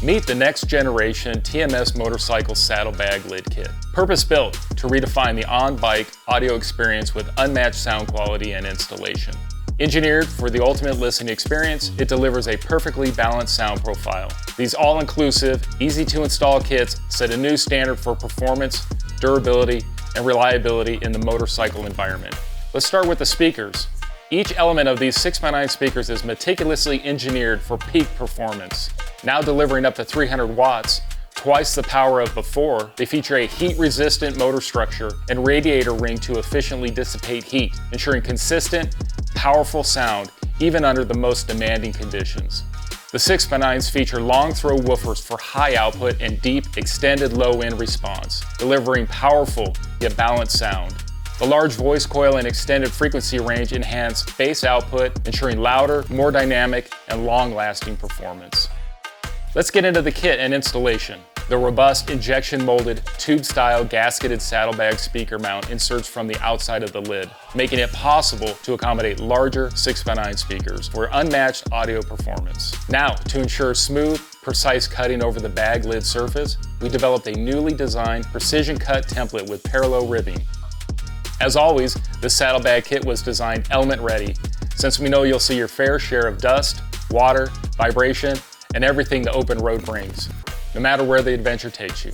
Meet the next generation TMS motorcycle saddlebag lid kit. Purpose-built to redefine the on-bike audio experience with unmatched sound quality and installation. Engineered for the ultimate listening experience, it delivers a perfectly balanced sound profile. These all-inclusive, easy-to-install kits set a new standard for performance, durability, and reliability in the motorcycle environment. Let's start with the speakers. Each element of these 6x9 speakers is meticulously engineered for peak performance. Now delivering up to 300 watts, twice the power of before, they feature a heat-resistant motor structure and radiator ring to efficiently dissipate heat, ensuring consistent, powerful sound even under the most demanding conditions. The 6x9s feature long-throw woofers for high output and deep, extended low-end response, delivering powerful yet balanced sound. The large voice coil and extended frequency range enhance bass output, ensuring louder, more dynamic, and long-lasting performance. Let's get into the kit and installation. The robust injection-molded, tube-style gasketed saddlebag speaker mount inserts from the outside of the lid, making it possible to accommodate larger 6x9 speakers for unmatched audio performance. Now, to ensure smooth, precise cutting over the bag lid surface, we developed a newly designed precision-cut template with parallel ribbing. As always, this saddlebag kit was designed element-ready, since we know you'll see your fair share of dust, water, vibration, and everything the open road brings, no matter where the adventure takes you.